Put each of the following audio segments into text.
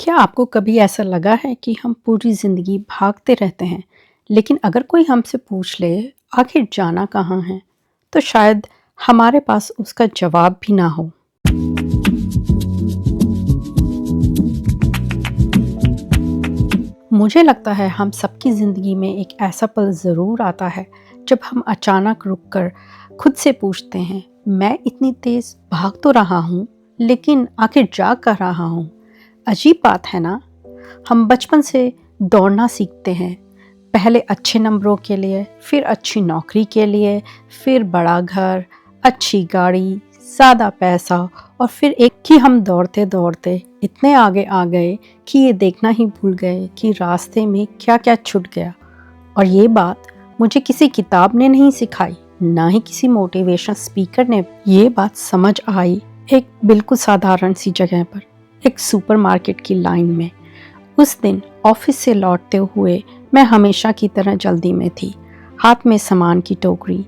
क्या आपको कभी ऐसा लगा है कि हम पूरी ज़िंदगी भागते रहते हैं, लेकिन अगर कोई हमसे पूछ ले, आखिर जाना कहाँ है, तो शायद हमारे पास उसका जवाब भी ना हो। मुझे लगता है हम सबकी ज़िंदगी में एक ऐसा पल ज़रूर आता है, जब हम अचानक रुककर खुद से पूछते हैं, मैं इतनी तेज़ भाग तो रहा हूँ, लेकिन आखिर जा कर रहा हूँ। अजीब बात है ना? हम बचपन से दौड़ना सीखते हैं, पहले अच्छे नंबरों के लिए, फिर अच्छी नौकरी के लिए, फिर बड़ा घर, अच्छी गाड़ी, ज़्यादा पैसा, और फिर एक ही हम दौड़ते दौड़ते इतने आगे आ गए कि ये देखना ही भूल गए कि रास्ते में क्या क्या छूट गया। और ये बात मुझे किसी किताब ने नहीं सिखाई, ना ही किसी मोटिवेशनल स्पीकर ने। ये बात समझ आई एक बिल्कुल साधारण सी जगह पर, एक सुपरमार्केट की लाइन में। उस दिन ऑफिस से लौटते हुए मैं हमेशा की तरह जल्दी में थी, हाथ में सामान की टोकरी,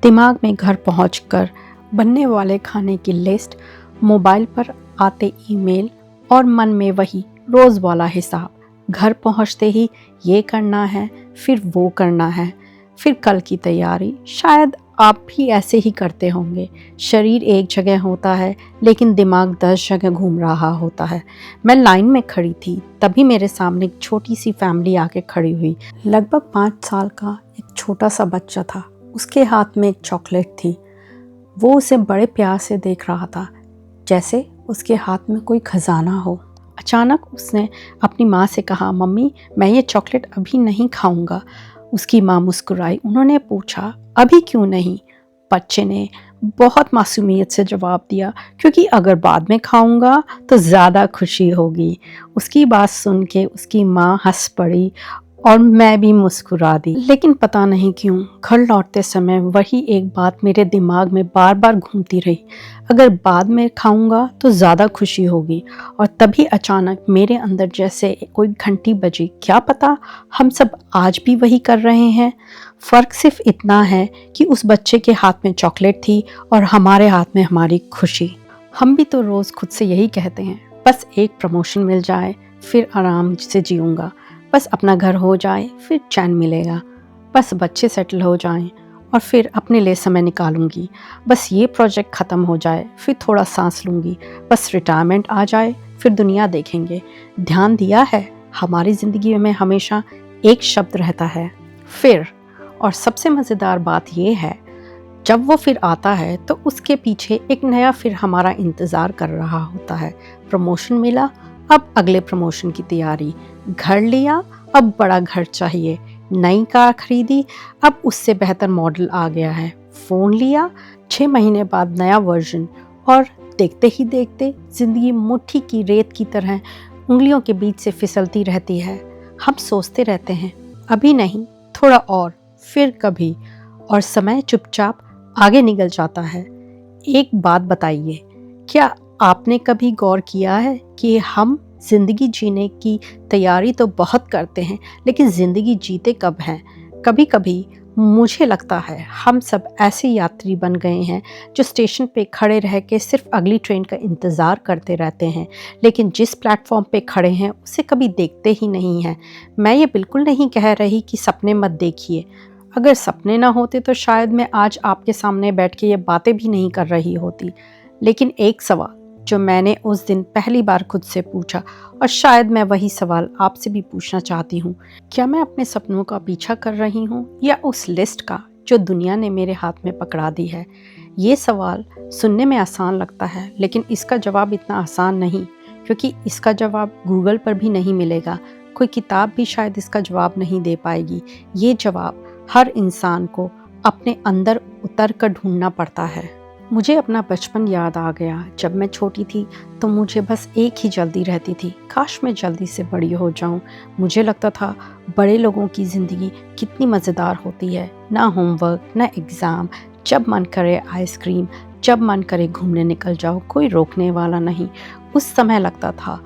दिमाग में घर पहुंचकर बनने वाले खाने की लिस्ट, मोबाइल पर आते ईमेल और मन में वही रोज़ वाला हिसाब। घर पहुंचते ही ये करना है, फिर वो करना है, फिर कल की तैयारी। शायद आप भी ऐसे ही करते होंगे। शरीर एक जगह होता है, लेकिन दिमाग 10 जगह घूम रहा होता है। मैं लाइन में खड़ी थी, तभी मेरे सामने एक छोटी सी फैमिली आके खड़ी हुई। लगभग 5 साल का एक छोटा सा बच्चा था। उसके हाथ में एक चॉकलेट थी। वो उसे बड़े प्यार से देख रहा था, जैसे उसके हाथ में कोई खजाना हो। अचानक उसने अपनी माँ से कहा, मम्मी मैं ये चॉकलेट अभी नहीं खाऊंगा। उसकी माँ मुस्कुराई। उन्होंने पूछा, अभी क्यों नहीं? बच्चे ने बहुत मासूमियत से जवाब दिया, क्योंकि अगर बाद में खाऊंगा तो ज़्यादा खुशी होगी। उसकी बात सुन के उसकी माँ हंस पड़ी और मैं भी मुस्कुरा दी। लेकिन पता नहीं क्यों घर लौटते समय वही एक बात मेरे दिमाग में बार बार घूमती रही, अगर बाद में खाऊंगा तो ज़्यादा खुशी होगी। और तभी अचानक मेरे अंदर जैसे कोई घंटी बजी। क्या पता हम सब आज भी वही कर रहे हैं। फ़र्क सिर्फ इतना है कि उस बच्चे के हाथ में चॉकलेट थी और हमारे हाथ में हमारी खुशी। हम भी तो रोज़ खुद से यही कहते हैं, बस एक प्रमोशन मिल जाए फिर आराम से जीऊँगा, बस अपना घर हो जाए फिर चैन मिलेगा, बस बच्चे सेटल हो जाएं और फिर अपने लिए समय निकालूंगी, बस ये प्रोजेक्ट ख़त्म हो जाए फिर थोड़ा सांस लूँगी, बस रिटायरमेंट आ जाए फिर दुनिया देखेंगे। ध्यान दिया है, हमारी ज़िंदगी में हमेशा एक शब्द रहता है, फिर। और सबसे मज़ेदार बात यह है, जब वो फिर आता है तो उसके पीछे एक नया फिर हमारा इंतज़ार कर रहा होता है। प्रमोशन मिला, अब अगले प्रमोशन की तैयारी। घर लिया, अब बड़ा घर चाहिए। नई कार खरीदी, अब उससे बेहतर मॉडल आ गया है। फ़ोन लिया, 6 महीने बाद नया वर्जन। और देखते ही देखते ज़िंदगी मुट्ठी की रेत की तरह उंगलियों के बीच से फिसलती रहती है। हम सोचते रहते हैं, अभी नहीं, थोड़ा और, फिर कभी, और समय चुपचाप आगे निकल जाता है। एक बात बताइए, क्या आपने कभी गौर किया है कि हम ज़िंदगी जीने की तैयारी तो बहुत करते हैं, लेकिन ज़िंदगी जीते कब हैं? कभी कभी मुझे लगता है हम सब ऐसे यात्री बन गए हैं जो स्टेशन पे खड़े रह के सिर्फ अगली ट्रेन का इंतज़ार करते रहते हैं, लेकिन जिस प्लेटफॉर्म पे खड़े हैं उसे कभी देखते ही नहीं हैं। मैं ये बिल्कुल नहीं कह रही कि सपने मत देखिए। अगर सपने ना होते तो शायद मैं आज आपके सामने बैठ के ये बातें भी नहीं कर रही होती। लेकिन एक सवाल जो मैंने उस दिन पहली बार खुद से पूछा, और शायद मैं वही सवाल आपसे भी पूछना चाहती हूँ, क्या मैं अपने सपनों का पीछा कर रही हूँ या उस लिस्ट का जो दुनिया ने मेरे हाथ में पकड़ा दी है? ये सवाल सुनने में आसान लगता है, लेकिन इसका जवाब इतना आसान नहीं, क्योंकि इसका जवाब गूगल पर भी नहीं मिलेगा। कोई किताब भी शायद इसका जवाब नहीं दे पाएगी। ये जवाब हर इंसान को अपने अंदर उतर कर ढूंढना पड़ता है। मुझे अपना बचपन याद आ गया। जब मैं छोटी थी तो मुझे बस एक ही जल्दी रहती थी, काश मैं जल्दी से बड़ी हो जाऊं। मुझे लगता था बड़े लोगों की ज़िंदगी कितनी मज़ेदार होती है, ना होमवर्क ना एग्ज़ाम, जब मन करे आइसक्रीम, जब मन करे घूमने निकल जाओ, कोई रोकने वाला नहीं। उस समय लगता था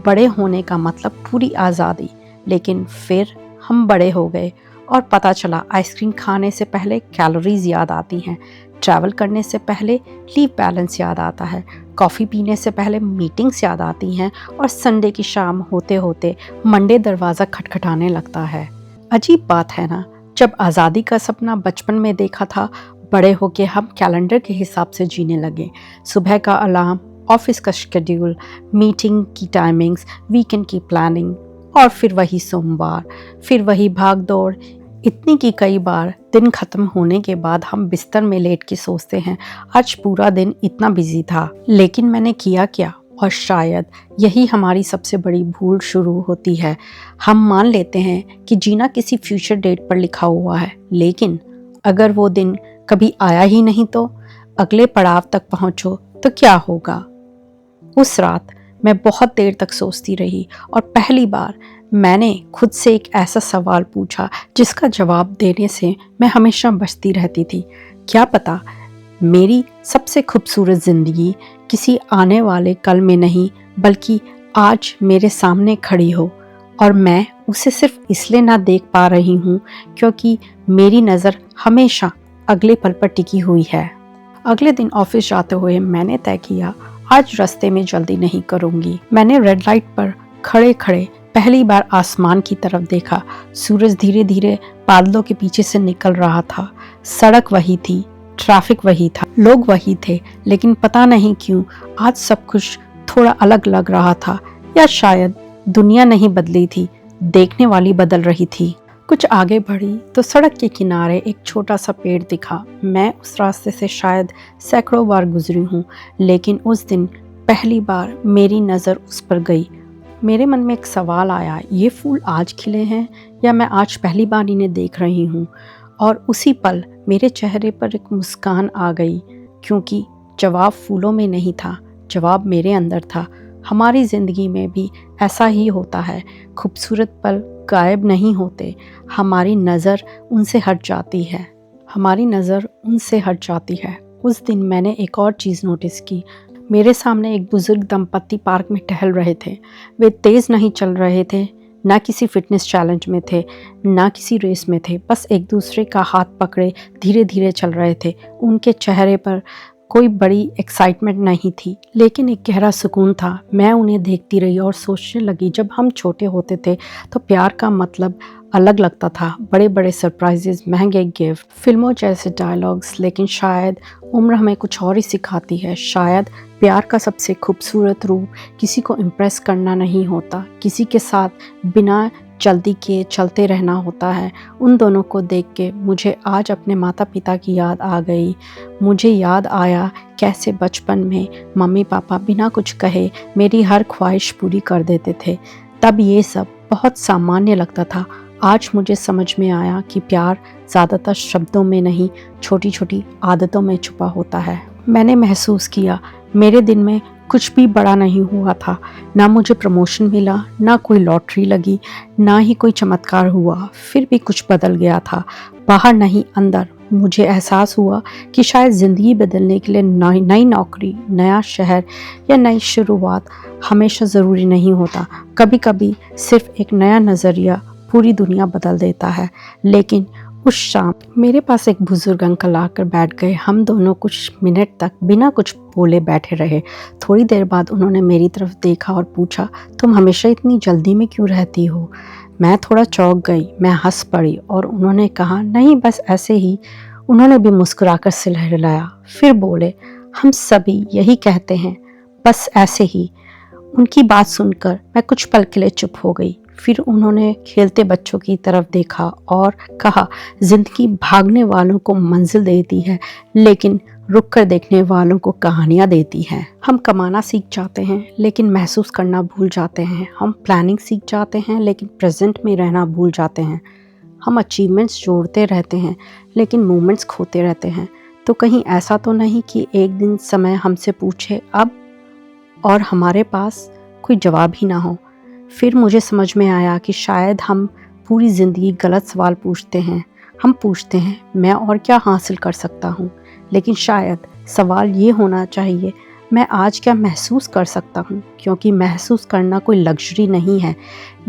बड़े होने का मतलब पूरी आज़ादी। लेकिन फिर हम बड़े हो गए और पता चला आइसक्रीम खाने से पहले कैलोरीज याद आती हैं, ट्रैवल करने से पहले लीव बैलेंस याद आता है, कॉफ़ी पीने से पहले मीटिंग्स याद आती हैं और संडे की शाम होते होते मंडे दरवाज़ा खटखटाने लगता है। अजीब बात है ना, जब आज़ादी का सपना बचपन में देखा था, बड़े होके हम कैलेंडर के हिसाब से जीने लगे। सुबह का अलार्म, ऑफिस का शेड्यूल, मीटिंग की टाइमिंग्स, वीकेंड की प्लानिंग और फिर वही सोमवार, फिर वही भाग दौड़। इतनी कि कई बार दिन खत्म होने के बाद हम बिस्तर में लेट के सोचते हैं आज पूरा दिन इतना बिजी था, लेकिन मैंने किया क्या। और शायद यही हमारी सबसे बड़ी भूल शुरू होती है। हम मान लेते हैं कि जीना किसी फ्यूचर डेट पर लिखा हुआ है, लेकिन अगर वो दिन कभी आया ही नहीं तो अगले पड़ाव तक पहुंचो तो क्या होगा। उस रात मैं बहुत देर तक सोचती रही और पहली बार मैंने खुद से एक ऐसा सवाल पूछा जिसका जवाब देने से मैं हमेशा बचती रहती थी। क्या पता मेरी सबसे खूबसूरत ज़िंदगी किसी आने वाले कल में नहीं बल्कि आज मेरे सामने खड़ी हो और मैं उसे सिर्फ इसलिए ना देख पा रही हूँ क्योंकि मेरी नज़र हमेशा अगले पल पर टिकी हुई है। अगले दिन ऑफिस जाते हुए मैंने तय किया आज रास्ते में जल्दी नहीं करूँगी। मैंने रेड लाइट पर खड़े खड़े पहली बार आसमान की तरफ देखा। सूरज धीरे धीरे बादलों के पीछे से निकल रहा था। सड़क वही थी, ट्रैफिक वही था, लोग वही थे, लेकिन पता नहीं क्यों आज सब कुछ थोड़ा अलग लग रहा था। या शायद दुनिया नहीं बदली थी, देखने वाली बदल रही थी। कुछ आगे बढ़ी तो सड़क के किनारे एक छोटा सा पेड़ दिखा। मैं उस रास्ते से शायद सैकड़ों बार गुजरी हूँ, लेकिन उस दिन पहली बार मेरी नज़र उस पर गई। मेरे मन में एक सवाल आया, ये फूल आज खिले हैं या मैं आज पहली बार इन्हें देख रही हूँ। और उसी पल मेरे चेहरे पर एक मुस्कान आ गई, क्योंकि जवाब फूलों में नहीं था, जवाब मेरे अंदर था। हमारी ज़िंदगी में भी ऐसा ही होता है। खूबसूरत पल गायब नहीं होते, हमारी नज़र उनसे हट जाती है। उस दिन मैंने एक और चीज़ नोटिस की। मेरे सामने एक बुजुर्ग दंपत्ति पार्क में टहल रहे थे। वे तेज़ नहीं चल रहे थे, ना किसी फिटनेस चैलेंज में थे, ना किसी रेस में थे, बस एक दूसरे का हाथ पकड़े धीरे धीरे चल रहे थे। उनके चेहरे पर कोई बड़ी एक्साइटमेंट नहीं थी, लेकिन एक गहरा सुकून था। मैं उन्हें देखती रही और सोचने लगी, जब हम छोटे होते थे तो प्यार का मतलब अलग लगता था। बड़े बड़े सरप्राइजेस, महंगे गिफ्ट, फिल्मों जैसे डायलॉग्स, लेकिन शायद उम्र हमें कुछ और ही सिखाती है। शायद प्यार का सबसे खूबसूरत रूप किसी को इम्प्रेस करना नहीं होता, किसी के साथ बिना जल्दी के चलते रहना होता है। उन दोनों को देख के मुझे आज अपने माता पिता की याद आ गई। मुझे याद आया कैसे बचपन में मम्मी पापा बिना कुछ कहे मेरी हर ख्वाहिश पूरी कर देते थे। तब ये सब बहुत सामान्य लगता था। आज मुझे समझ में आया कि प्यार ज़्यादातर शब्दों में नहीं, छोटी छोटी आदतों में छुपा होता है। मैंने महसूस किया मेरे दिन में कुछ भी बड़ा नहीं हुआ था। ना मुझे प्रमोशन मिला, ना कोई लॉटरी लगी, ना ही कोई चमत्कार हुआ, फिर भी कुछ बदल गया था। बाहर नहीं, अंदर मुझे एहसास हुआ कि शायद ज़िंदगी बदलने के लिए नई नौकरी, नया शहर या नई शुरुआत हमेशा ज़रूरी नहीं होता। कभी कभी सिर्फ एक नया नज़रिया पूरी दुनिया बदल देता है। लेकिन उस शाम मेरे पास एक बुजुर्ग अंकल आकर बैठ गए। हम दोनों कुछ मिनट तक बिना कुछ बोले बैठे रहे। थोड़ी देर बाद उन्होंने मेरी तरफ देखा और पूछा, तुम हमेशा इतनी जल्दी में क्यों रहती हो? मैं थोड़ा चौंक गई। मैं हंस पड़ी और उन्होंने कहा, नहीं बस ऐसे ही। उन्होंने भी मुस्कुराकर सिर हिलाया। फिर बोले, हम सभी यही कहते हैं, बस ऐसे ही। उनकी बात सुनकर मैं कुछ पल के लिए चुप हो गई। फिर उन्होंने खेलते बच्चों की तरफ देखा और कहा, जिंदगी भागने वालों को मंजिल देती है, लेकिन रुक कर देखने वालों को कहानियाँ देती हैं। हम कमाना सीख जाते हैं लेकिन महसूस करना भूल जाते हैं। हम प्लानिंग सीख जाते हैं लेकिन प्रेजेंट में रहना भूल जाते हैं। हम अचीवमेंट्स जोड़ते रहते हैं लेकिन मोमेंट्स खोते रहते हैं। तो कहीं ऐसा तो नहीं कि एक दिन समय हमसे पूछे अब, और हमारे पास कोई जवाब ही ना हो। फिर मुझे समझ में आया कि शायद हम पूरी ज़िंदगी गलत सवाल पूछते हैं। हम पूछते हैं, मैं और क्या हासिल कर सकता हूँ, लेकिन शायद सवाल ये होना चाहिए, मैं आज क्या महसूस कर सकता हूँ, क्योंकि महसूस करना कोई लग्जरी नहीं है,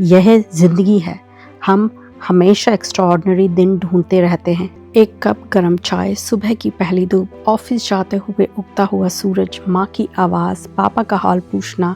यह ज़िंदगी है। हम हमेशा एक्स्ट्राऑर्डिनरी दिन ढूंढते रहते हैं। एक कप गर्म चाय, सुबह की पहली धूप, ऑफिस जाते हुए उगता हुआ सूरज, माँ की आवाज़, पापा का हाल पूछना,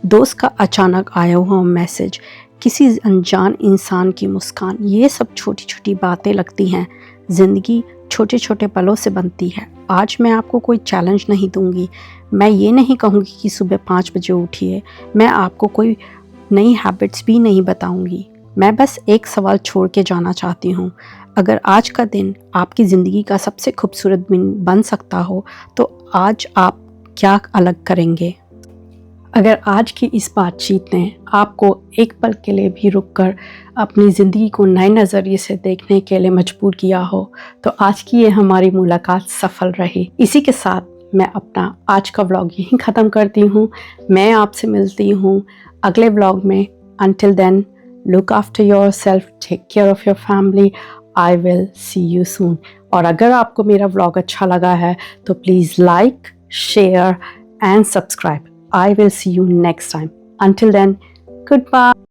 दोस्त का अचानक आया हुआ मैसेज, किसी अनजान इंसान की मुस्कान, ये सब छोटी छोटी बातें लगती हैं। ज़िंदगी छोटे छोटे पलों से बनती है। आज मैं आपको कोई चैलेंज नहीं दूंगी। मैं ये नहीं कहूँगी कि सुबह 5 बजे उठिए। मैं आपको कोई नई हैबिट्स भी नहीं बताऊंगी। मैं बस एक सवाल छोड़ के जाना चाहती हूँ। अगर आज का दिन आपकी ज़िंदगी का सबसे खूबसूरत दिन बन सकता हो तो आज आप क्या अलग करेंगे? अगर आज की इस बातचीत ने आपको एक पल के लिए भी रुककर अपनी ज़िंदगी को नए नज़रिए से देखने के लिए मजबूर किया हो तो आज की ये हमारी मुलाकात सफल रही। इसी के साथ मैं अपना आज का व्लॉग यहीं ख़त्म करती हूँ। मैं आपसे मिलती हूँ अगले व्लॉग में। Until then, look after yourself, take care of your family. I will see you soon. और अगर आपको मेरा व्लॉग अच्छा लगा है तो please like, share and subscribe. I will see you next time. Until then, goodbye.